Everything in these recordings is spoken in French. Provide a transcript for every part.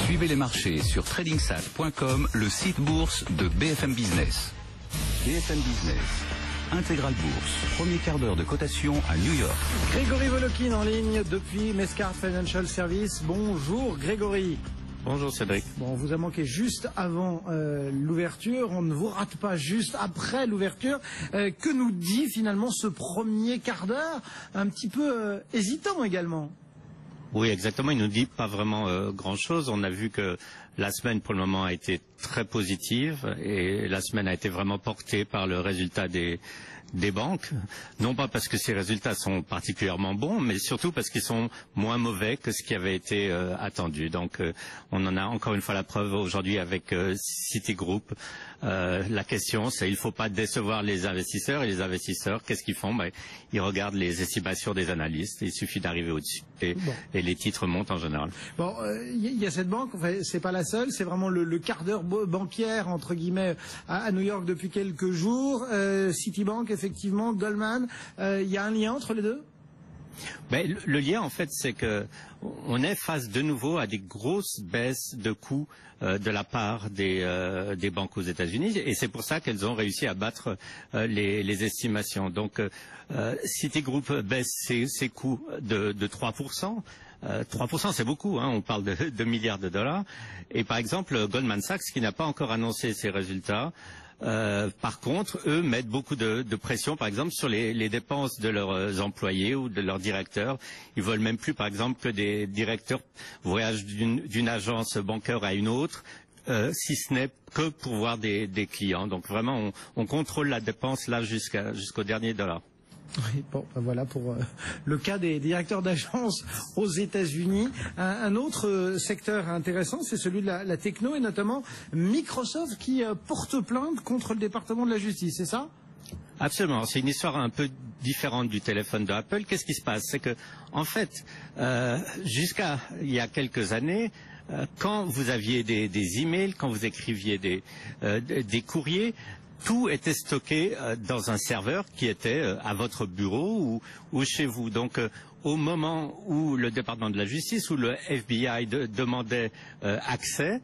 Suivez les marchés sur tradingsat.com, le site bourse de BFM Business. BFM Business, Intégral Bourse, premier quart d'heure de cotation à New York. Grégory Volokin en ligne depuis Mescart Financial Service. Bonjour Grégory. Bonjour Cédric. Bon, on vous a manqué juste avant l'ouverture, on ne vous rate pas juste après l'ouverture. Que nous dit finalement ce premier quart d'heure, un petit peu hésitant également? Oui, exactement, il nous dit pas vraiment grand-chose. On a vu que la semaine pour le moment a été très positive et la semaine a été vraiment portée par le résultat des banques, non pas parce que ces résultats sont particulièrement bons, mais surtout parce qu'ils sont moins mauvais que ce qui avait été attendu. Donc on en a encore une fois la preuve aujourd'hui avec Citigroup. La question, c'est il ne faut pas décevoir les investisseurs, et les investisseurs, qu'est-ce qu'ils font? Ils regardent les estimations des analystes, il suffit d'arriver au-dessus et les titres montent en général. Bon, il y a cette banque, enfin, c'est pas la seule, c'est vraiment le quart d'heure bancaire entre guillemets à New York depuis quelques jours. Citibank, effectivement, Goldman, il y a un lien entre les deux? Ben, le lien, en fait, c'est que on est face de nouveau à des grosses baisses de coûts de la part des banques aux États-Unis, et c'est pour ça qu'elles ont réussi à battre les estimations. Donc, Citigroup baisse ses coûts de 3%. 3% c'est beaucoup, hein, on parle de milliards de dollars. Et par exemple, Goldman Sachs, qui n'a pas encore annoncé ses résultats, par contre, eux mettent beaucoup de pression, par exemple, sur les dépenses de leurs employés ou de leurs directeurs. Ils veulent même plus, par exemple, que des directeurs voyagent d'une agence bancaire à une autre, si ce n'est que pour voir des clients. Donc vraiment, on contrôle la dépense là jusqu'au dernier dollar. Oui, bon, ben voilà pour le cas des directeurs d'agence aux États-Unis. Un autre secteur intéressant, c'est celui de la techno et notamment Microsoft qui porte plainte contre le département de la justice, c'est ça? Absolument, c'est une histoire un peu différente du téléphone d'Apple. Qu'est-ce qui se passe? C'est que, en fait, jusqu'à il y a quelques années, quand vous aviez des emails, quand vous écriviez des courriers, tout était stocké dans un serveur qui était à votre bureau ou chez vous. Donc, au moment où le département de la justice ou le FBI demandait accès,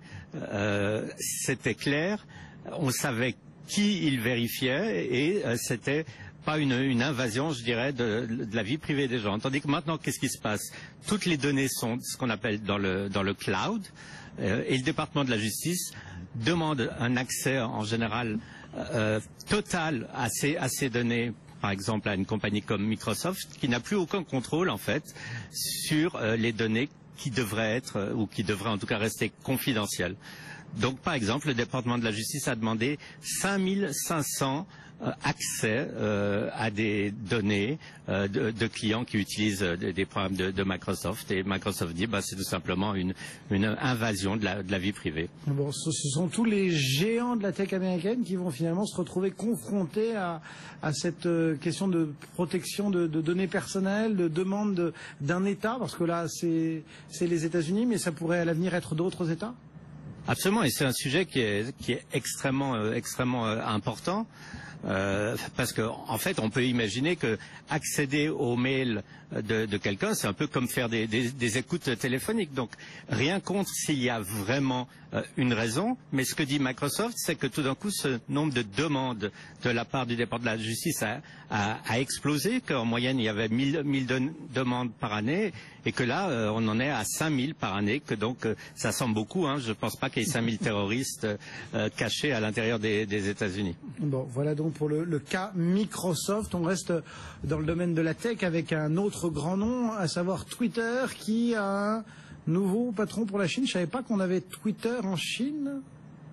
c'était clair, on savait qui il vérifiait et c'était pas une invasion, je dirais, de la vie privée des gens. Tandis que maintenant, qu'est-ce qui se passe? Toutes les données sont ce qu'on appelle dans le cloud et le département de la justice demande un accès en général total à ces données, par exemple à une compagnie comme Microsoft, qui n'a plus aucun contrôle en fait sur les données qui devraient être ou qui devraient en tout cas rester confidentielles. Donc par exemple, le département de la justice a demandé 5500 accès à des données de clients qui utilisent des programmes de Microsoft, et Microsoft dit c'est tout simplement une invasion de la vie privée. Bon, ce sont tous les géants de la tech américaine qui vont finalement se retrouver confrontés à cette question de protection de données personnelles, de demande d'un État, parce que là c'est les États-Unis, mais ça pourrait à l'avenir être d'autres États? Absolument, et c'est un sujet qui est extrêmement important. Parce que en fait, on peut imaginer que accéder aux mails de quelqu'un, c'est un peu comme faire des écoutes téléphoniques. Donc, rien contre s'il y a vraiment une raison. Mais ce que dit Microsoft, c'est que tout d'un coup, ce nombre de demandes de la part du département de la justice a explosé, qu'en moyenne, il y avait 1000 demandes par année, et que là, on en est à 5000 par année, que donc, ça semble beaucoup, hein. Je ne pense pas qu'il y ait 5000 terroristes cachés à l'intérieur des États-Unis. Bon, voilà donc pour le cas Microsoft. On reste dans le domaine de la tech avec un autre grand nom, à savoir Twitter, qui a un nouveau patron pour la Chine. Je savais pas qu'on avait Twitter en Chine.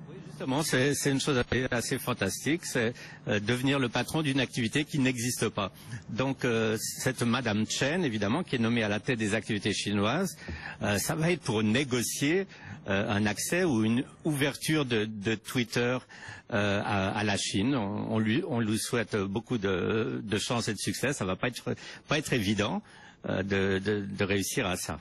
Oui, justement, c'est une chose assez fantastique, c'est devenir le patron d'une activité qui n'existe pas. Donc, cette Madame Chen, évidemment, qui est nommée à la tête des activités chinoises, ça va être pour négocier un accès ou une ouverture de Twitter à la Chine. On lui souhaite beaucoup de chance et de succès. Ça va pas être évident. de réussir à ça.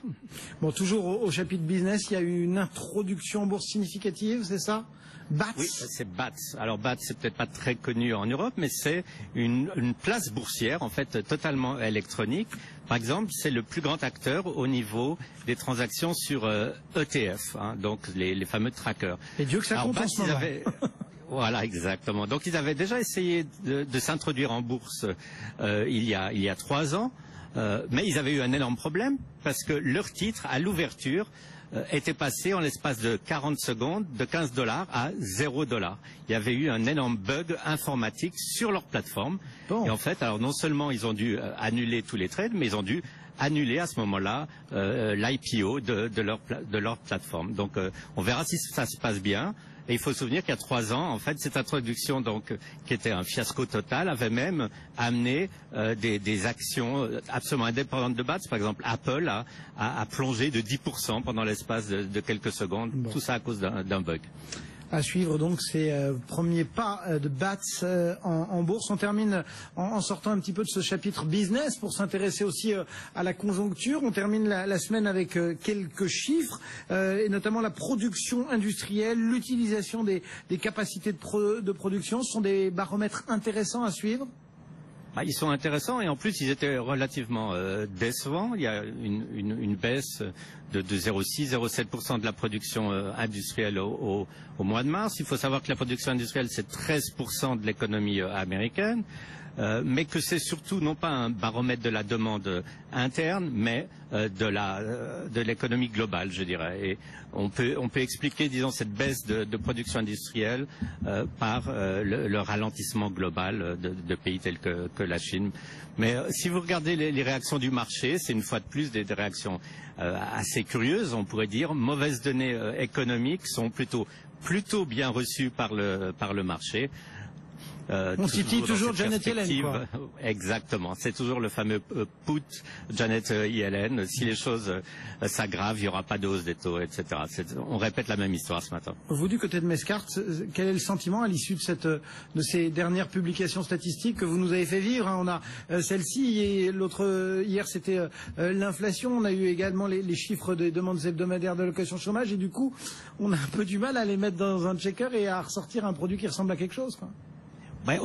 Bon, toujours au chapitre business, il y a eu une introduction en bourse significative, c'est ça? BATS. Oui, c'est BATS. Alors BATS, c'est peut-être pas très connu en Europe, mais c'est une place boursière, en fait, totalement électronique. Par exemple, c'est le plus grand acteur au niveau des transactions sur ETF, hein, donc les fameux trackers. Et Dieu que ça compte en ce moment. Voilà, exactement. Donc ils avaient déjà essayé de s'introduire en bourse il y a 3 ans, mais ils avaient eu un énorme problème parce que leur titre, à l'ouverture, était passé en l'espace de 40 secondes de $15 à $0. Il y avait eu un énorme bug informatique sur leur plateforme. Bon. Et en fait, alors non seulement ils ont dû annuler tous les trades, mais ils ont dû annuler à ce moment-là l'IPO de leur plateforme. Donc on verra si ça se passe bien. Et il faut se souvenir qu'il y a 3 ans, en fait, cette introduction, donc, qui était un fiasco total, avait même amené des actions absolument indépendantes de BATS. Par exemple, Apple a plongé de 10% pendant l'espace de quelques secondes. Bon. Tout ça à cause d'un bug. À suivre donc ces premiers pas de BATS en bourse. On termine en sortant un petit peu de ce chapitre business pour s'intéresser aussi à la conjoncture. On termine la semaine avec quelques chiffres et notamment la production industrielle, l'utilisation des capacités de production. Ce sont des baromètres intéressants à suivre. Ils sont intéressants et en plus ils étaient relativement décevants. Il y a une baisse de 0,6-0,7% de la production industrielle au mois de mars. Il faut savoir que la production industrielle c'est 13% de l'économie américaine, mais que c'est surtout non pas un baromètre de la demande interne, mais de l'économie globale, je dirais. Et on peut expliquer, disons, cette baisse de production industrielle par le ralentissement global de pays tels que la Chine. Mais si vous regardez les réactions du marché, c'est une fois de plus des réactions assez curieuses, on pourrait dire. Mauvaises données économiques sont plutôt bien reçues par le marché. On titille toujours Janet Yellen, quoi. Exactement. C'est toujours le fameux put Janet Yellen. Si les choses s'aggravent, il n'y aura pas de hausse des taux, etc. On répète la même histoire ce matin. Vous, du côté de Mescart, quel est le sentiment à l'issue de ces dernières publications statistiques que vous nous avez fait vivre, hein? On a celle-ci et l'autre hier, c'était l'inflation. On a eu également les chiffres des demandes hebdomadaires d'allocation chômage et du coup, on a un peu du mal à les mettre dans un checker et à ressortir un produit qui ressemble à quelque chose, quoi. Ouais,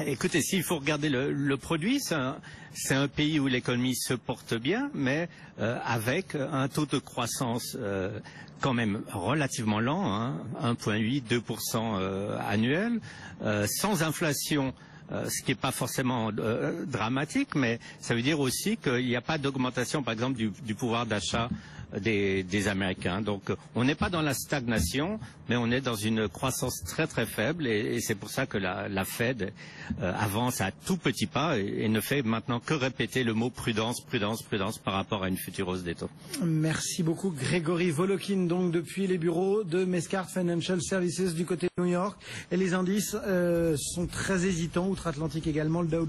écoutez, s'il faut regarder le produit, c'est un pays où l'économie se porte bien, mais avec un taux de croissance quand même relativement lent, hein, 1,8-2% annuel, sans inflation. Ce qui n'est pas forcément dramatique, mais ça veut dire aussi qu'il n'y a pas d'augmentation, par exemple, du pouvoir d'achat des Américains. Donc on n'est pas dans la stagnation, mais on est dans une croissance très très faible et c'est pour ça que la Fed avance à tout petits pas et ne fait maintenant que répéter le mot prudence, prudence, prudence par rapport à une future hausse des taux. Merci beaucoup Grégory Volokin, donc depuis les bureaux de Mescart Financial Services du côté de New York. Et les indices sont très hésitants, outre-Atlantique également, le Dow Jones